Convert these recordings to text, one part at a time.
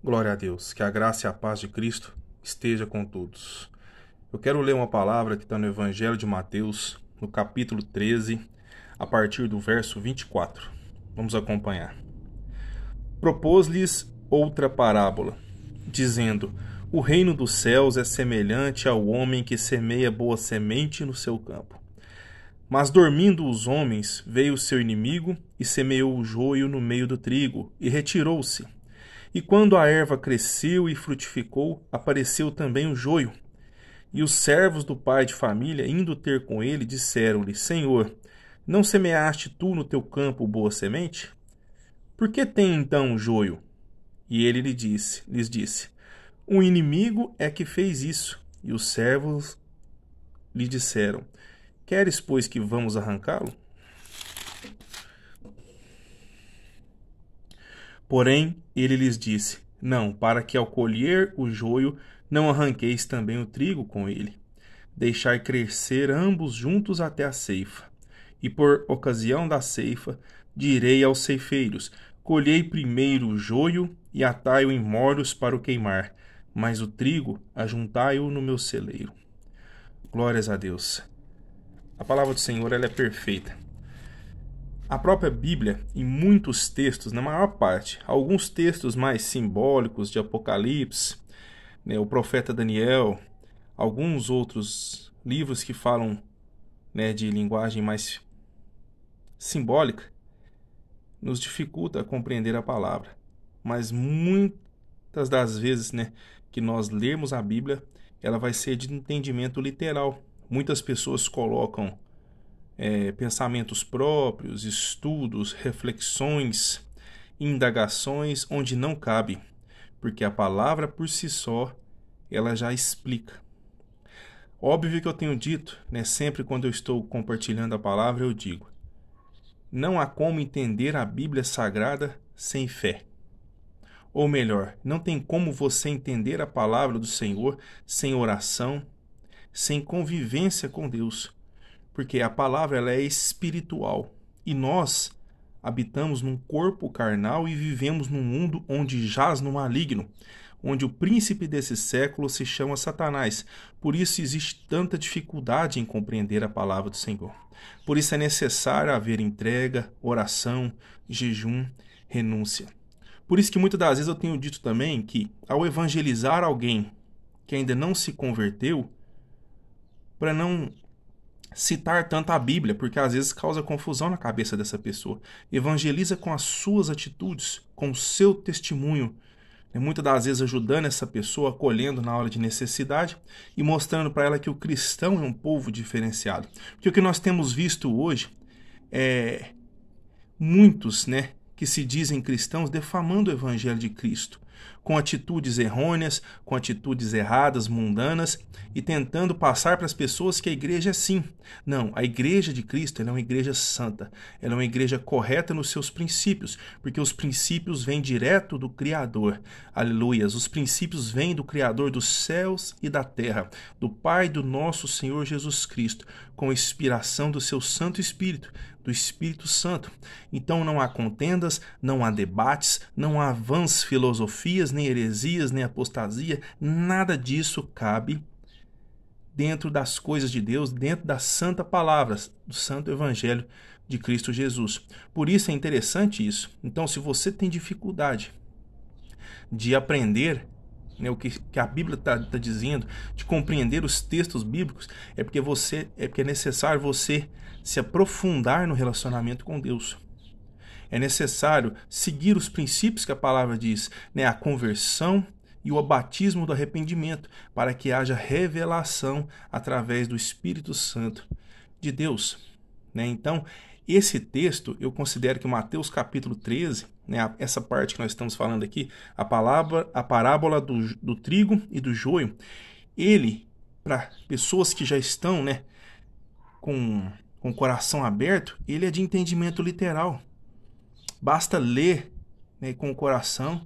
Glória a Deus, que a graça e a paz de Cristo esteja com todos. Eu quero ler uma palavra que está no Evangelho de Mateus, no capítulo 13, a partir do verso 24. Vamos acompanhar. Propôs-lhes outra parábola, dizendo: O reino dos céus é semelhante ao homem que semeia boa semente no seu campo. Mas dormindo os homens, veio o seu inimigo e semeou o joio no meio do trigo, e retirou-se. E quando a erva cresceu e frutificou, apareceu também o joio. E os servos do pai de família, indo ter com ele, disseram-lhe: Senhor, não semeaste tu no teu campo boa semente? Por que tem então o joio? E ele lhes disse: O inimigo é que fez isso. E os servos lhe disseram: Queres, pois, que vamos arrancá-lo? Porém, ele lhes disse: Não, para que ao colher o joio não arranqueis também o trigo com ele. Deixai crescer ambos juntos até a ceifa. E por ocasião da ceifa, direi aos ceifeiros: Colhei primeiro o joio e atai-o em molhos para o queimar, mas o trigo ajuntai-o no meu celeiro. Glórias a Deus. A palavra do Senhor, ela é perfeita. A própria Bíblia, em muitos textos, na maior parte, alguns textos mais simbólicos de Apocalipse, o profeta Daniel, alguns outros livros que falam de linguagem mais simbólica, nos dificulta a compreender a palavra. Mas muitas das vezes que nós lermos a Bíblia, ela vai ser de entendimento literal. Muitas pessoas colocam pensamentos próprios, estudos, reflexões, indagações onde não cabe, porque a palavra por si só, ela já explica. Óbvio que eu tenho dito, sempre quando eu estou compartilhando a palavra, eu digo: não há como entender a Bíblia Sagrada sem fé. Ou melhor, não tem como você entender a palavra do Senhor sem oração, sem convivência com Deus. Porque a palavra ela é espiritual e nós habitamos num corpo carnal e vivemos num mundo onde jaz no maligno, onde o príncipe desse século se chama Satanás. Por isso existe tanta dificuldade em compreender a palavra do Senhor. Por isso é necessário haver entrega, oração, jejum, renúncia. Por isso que muitas das vezes eu tenho dito também que ao evangelizar alguém que ainda não se converteu, para não citar tanto a Bíblia, porque às vezes causa confusão na cabeça dessa pessoa. Evangeliza com as suas atitudes, com o seu testemunho, muitas das vezes ajudando essa pessoa, acolhendo na hora de necessidade e mostrando para ela que o cristão é um povo diferenciado. Porque o que nós temos visto hoje é muitos, que se dizem cristãos defamando o evangelho de Cristo, com atitudes errôneas, com atitudes erradas, mundanas, e tentando passar para as pessoas que a igreja é assim. Não, a igreja de Cristo ela é uma igreja santa, ela é uma igreja correta nos seus princípios, porque os princípios vêm direto do Criador. Aleluias, os princípios vêm do Criador dos céus e da terra, do Pai do nosso Senhor Jesus Cristo, com inspiração do seu Santo Espírito, do Espírito Santo. Então não há contendas, não há debates, não há vãs filosofias, nem heresias, nem apostasia, nada disso cabe dentro das coisas de Deus, dentro das santas palavras, do santo evangelho de Cristo Jesus. Por isso é interessante isso. Então, se você tem dificuldade de aprender o que a Bíblia está dizendo, de compreender os textos bíblicos, é porque é necessário você se aprofundar no relacionamento com Deus. É necessário seguir os princípios que a palavra diz, a conversão e o batismo do arrependimento, para que haja revelação através do Espírito Santo de Deus. Então, esse texto, eu considero que Mateus capítulo 13, essa parte que nós estamos falando aqui, a parábola do trigo e do joio, ele, para pessoas que já estão com o coração aberto, ele é de entendimento literal. Basta ler com o coração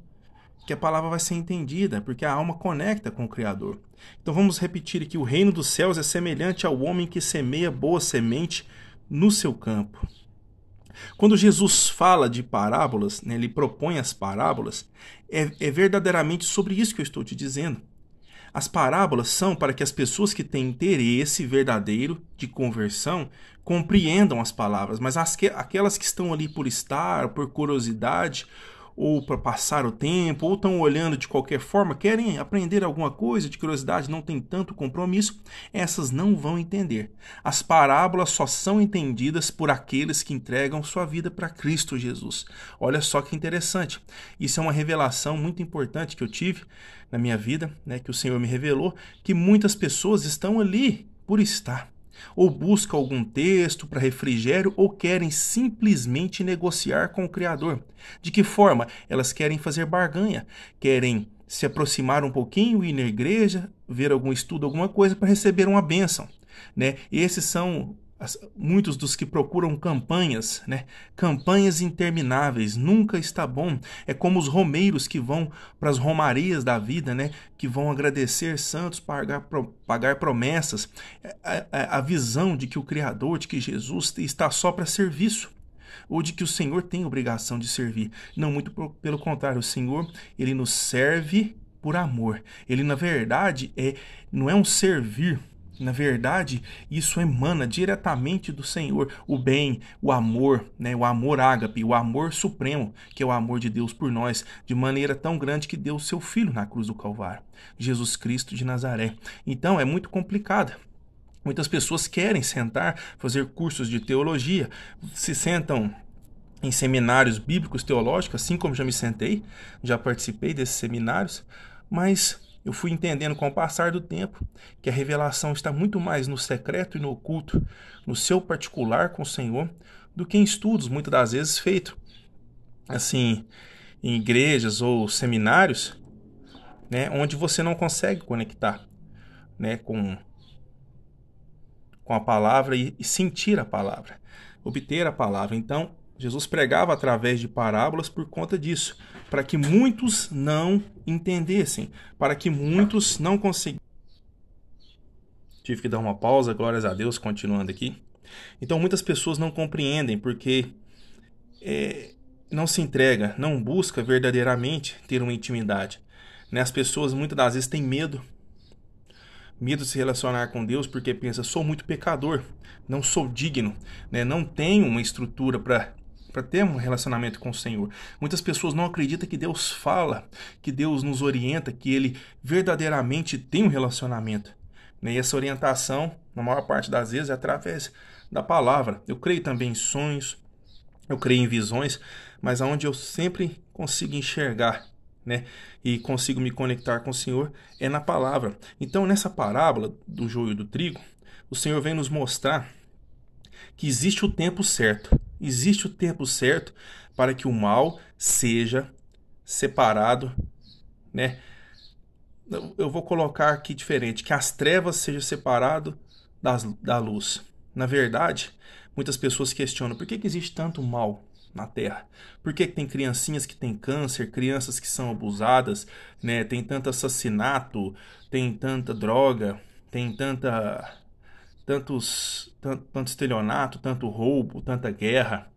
que a palavra vai ser entendida, porque a alma conecta com o Criador. Então vamos repetir aqui: o reino dos céus é semelhante ao homem que semeia boa semente no seu campo. Quando Jesus fala de parábolas, né, ele propõe as parábolas, é verdadeiramente sobre isso que eu estou te dizendo. As parábolas são para que as pessoas que têm interesse verdadeiro de conversão compreendam as palavras, mas aquelas que estão ali por estar, por curiosidade, ou para passar o tempo, ou estão olhando de qualquer forma, querem aprender alguma coisa de curiosidade, não tem tanto compromisso, essas não vão entender. As parábolas só são entendidas por aqueles que entregam sua vida para Cristo Jesus. Olha só que interessante. Isso é uma revelação muito importante que eu tive na minha vida, né, que o Senhor me revelou, que muitas pessoas estão ali por estar, ou buscam algum texto para refrigério, ou querem simplesmente negociar com o Criador. De que forma? Elas querem fazer barganha, querem se aproximar um pouquinho, ir na igreja, ver algum estudo, alguma coisa, para receber uma bênção, né? Esses são muitos dos que procuram campanhas, né? Campanhas intermináveis, nunca está bom. É como os romeiros que vão para as romarias da vida, né? Que vão agradecer santos, pagar promessas. A visão de que o Criador, de que Jesus está só para serviço, ou de que o Senhor tem obrigação de servir. Não, muito pelo contrário, o Senhor, ele nos serve por amor. Ele, na verdade, não é um servir. Na verdade, isso emana diretamente do Senhor, o bem, o amor, né? O amor ágape, o amor supremo, que é o amor de Deus por nós, de maneira tão grande que deu o seu Filho na cruz do Calvário, Jesus Cristo de Nazaré. Então, é muito complicado. Muitas pessoas querem sentar, fazer cursos de teologia, se sentam em seminários bíblicos teológicos, assim como já me sentei, já participei desses seminários, mas eu fui entendendo com o passar do tempo que a revelação está muito mais no secreto e no oculto, no seu particular com o Senhor, do que em estudos, muitas das vezes feitos assim, em igrejas ou seminários, né, onde você não consegue conectar, né, com a palavra e sentir a palavra, obter a palavra. Então, Jesus pregava através de parábolas por conta disso, para que muitos não entendessem, para que muitos não conseguissem. Tive que dar uma pausa, glórias a Deus, continuando aqui. Então, muitas pessoas não compreendem porque não se entrega, não busca verdadeiramente ter uma intimidade. Né? As pessoas muitas das vezes têm medo de se relacionar com Deus porque pensa, sou muito pecador, não sou digno, né? Não tenho uma estrutura para ter um relacionamento com o Senhor. Muitas pessoas não acreditam que Deus fala, que Deus nos orienta, que Ele verdadeiramente tem um relacionamento, né? E essa orientação, na maior parte das vezes, é através da palavra. Eu creio também em sonhos, eu creio em visões, mas aonde eu sempre consigo enxergar, né, e consigo me conectar com o Senhor é na palavra. Então, nessa parábola do joio e do trigo, o Senhor vem nos mostrar que existe o tempo certo. Existe o tempo certo para que o mal seja separado, né? Eu vou colocar aqui diferente, que as trevas sejam separadas da luz. Na verdade, muitas pessoas questionam por que existe tanto mal na Terra. Por que tem criancinhas que têm câncer, crianças que são abusadas, né? Tem tanto assassinato, tem tanta droga, tem tanto estelionato, tanto roubo, tanta guerra.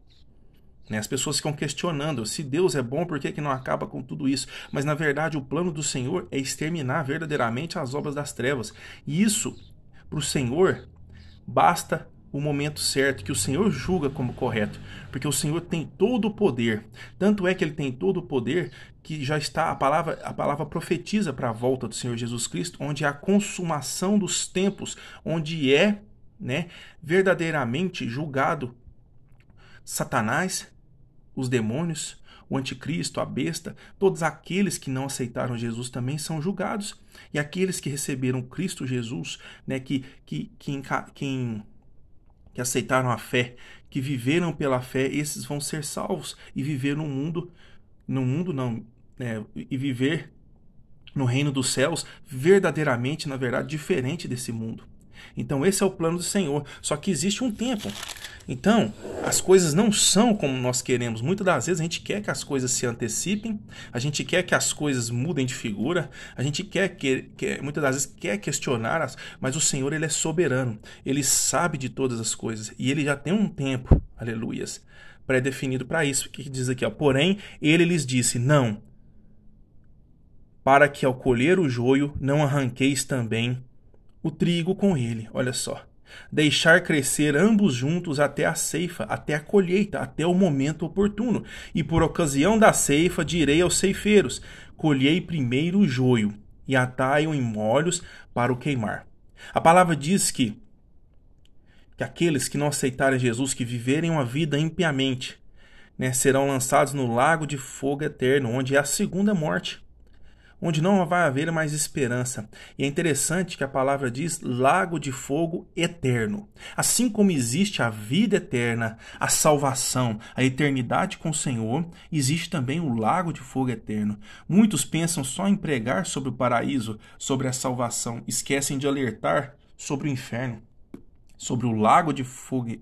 Né? As pessoas ficam questionando, se Deus é bom, por que não acaba com tudo isso? Mas na verdade o plano do Senhor é exterminar verdadeiramente as obras das trevas. E isso, para o Senhor, basta o momento certo, que o Senhor julga como correto, porque o Senhor tem todo o poder. Tanto é que Ele tem todo o poder que já está, a palavra profetiza para a volta do Senhor Jesus Cristo, onde é a consumação dos tempos, onde é, né, verdadeiramente julgado Satanás, os demônios, o anticristo, a besta, todos aqueles que não aceitaram Jesus também são julgados. E aqueles que receberam Cristo Jesus, né, que aceitaram a fé, que viveram pela fé, esses vão ser salvos e viver e viver no reino dos céus, verdadeiramente, na verdade, diferente desse mundo. Então esse é o plano do Senhor, só que existe um tempo. Então, as coisas não são como nós queremos. Muitas das vezes a gente quer que as coisas se antecipem, a gente quer que as coisas mudem de figura, a gente muitas das vezes quer questionar, mas o Senhor, Ele é soberano, Ele sabe de todas as coisas e Ele já tem um tempo, aleluias, pré-definido para isso. O que diz aqui? Ó? Porém, ele lhes disse, não, para que ao colher o joio não arranqueis também o trigo com ele. Olha só. Deixar crescer ambos juntos até a ceifa, até a colheita, até o momento oportuno. E por ocasião da ceifa direi aos ceifeiros, colhei primeiro o joio e atai-o em molhos para o queimar. A palavra diz que aqueles que não aceitarem Jesus, que viverem uma vida impiamente, né, serão lançados no lago de fogo eterno, onde é a segunda morte, onde não vai haver mais esperança. E é interessante que a palavra diz lago de fogo eterno. Assim como existe a vida eterna, a salvação, a eternidade com o Senhor, existe também o lago de fogo eterno. Muitos pensam só em pregar sobre o paraíso, sobre a salvação, esquecem de alertar sobre o inferno, sobre o lago de fogo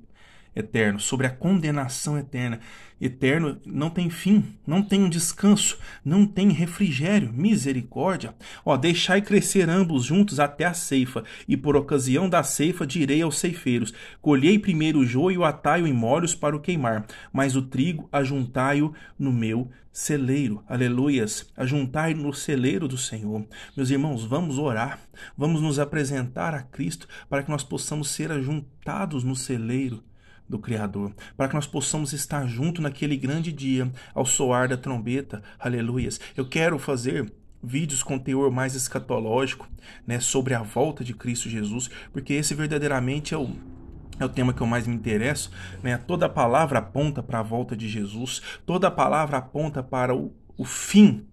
eterno, sobre a condenação eterna. Eterno não tem fim, não tem um descanso, não tem refrigério, misericórdia. Ó, deixai crescer ambos juntos até a ceifa, e por ocasião da ceifa direi aos ceifeiros, colhei primeiro o joio, atai-o em molhos para o queimar, mas o trigo ajuntai-o no meu celeiro. Aleluias, ajuntai no celeiro do Senhor. Meus irmãos, vamos orar, vamos nos apresentar a Cristo para que nós possamos ser ajuntados no celeiro do Criador, para que nós possamos estar junto naquele grande dia, ao soar da trombeta, aleluias. Eu quero fazer vídeos com teor mais escatológico, né, sobre a volta de Cristo Jesus, porque esse verdadeiramente é o tema que eu mais me interesso, né? Toda palavra aponta para a volta de Jesus, toda palavra aponta para o fim,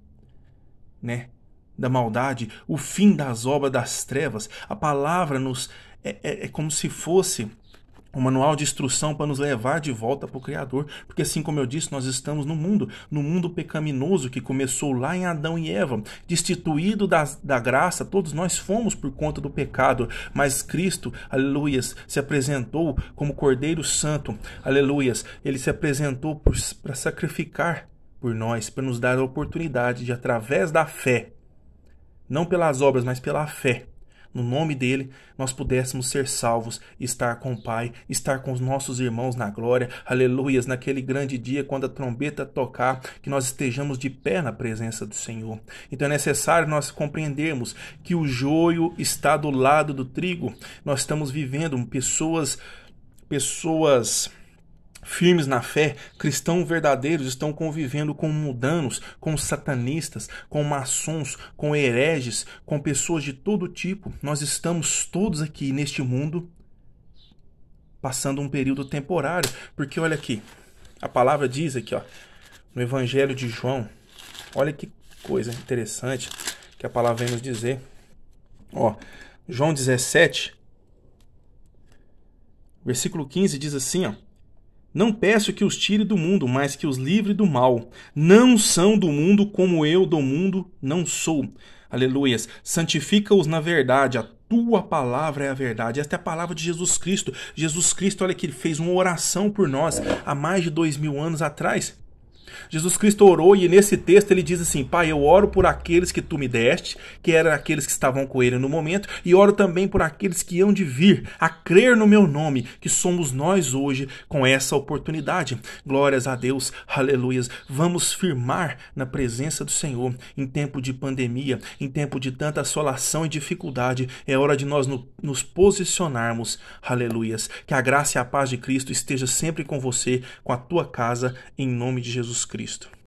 né, da maldade, o fim das obras das trevas. A palavra é como se fosse um manual de instrução para nos levar de volta para o Criador. Porque assim como eu disse, nós estamos no mundo pecaminoso que começou lá em Adão e Eva, destituído da graça, todos nós fomos por conta do pecado, mas Cristo, aleluias, se apresentou como Cordeiro Santo, aleluias, ele se apresentou para sacrificar por nós, para nos dar a oportunidade de, através da fé, não pelas obras, mas pela fé, no nome dele, nós pudéssemos ser salvos, estar com o Pai, estar com os nossos irmãos na glória, aleluias, naquele grande dia, quando a trombeta tocar, que nós estejamos de pé na presença do Senhor. Então é necessário nós compreendermos que o joio está do lado do trigo. Nós estamos vivendo pessoas firmes na fé, cristãos verdadeiros, estão convivendo com mundanos, com satanistas, com maçons, com hereges, com pessoas de todo tipo. Nós estamos todos aqui neste mundo passando um período temporário, porque olha aqui, a palavra diz aqui, ó, no Evangelho de João, olha que coisa interessante que a palavra vem nos dizer. Ó, João 17, versículo 15 diz assim, ó: não peço que os tire do mundo, mas que os livre do mal. Não são do mundo, como eu do mundo não sou. Aleluias. Santifica-os na verdade. A tua palavra é a verdade. Esta é a palavra de Jesus Cristo. Jesus Cristo, olha que ele fez uma oração por nós há mais de 2000 anos atrás. Jesus Cristo orou e nesse texto ele diz assim: Pai, eu oro por aqueles que tu me deste, que eram aqueles que estavam com ele no momento, e oro também por aqueles que hão de vir a crer no meu nome, que somos nós hoje com essa oportunidade. Glórias a Deus, aleluias. Vamos firmar na presença do Senhor em tempo de pandemia, em tempo de tanta assolação e dificuldade. É hora de nós nos posicionarmos, aleluias. Que a graça e a paz de Cristo esteja sempre com você, com a tua casa, em nome de Jesus Cristo.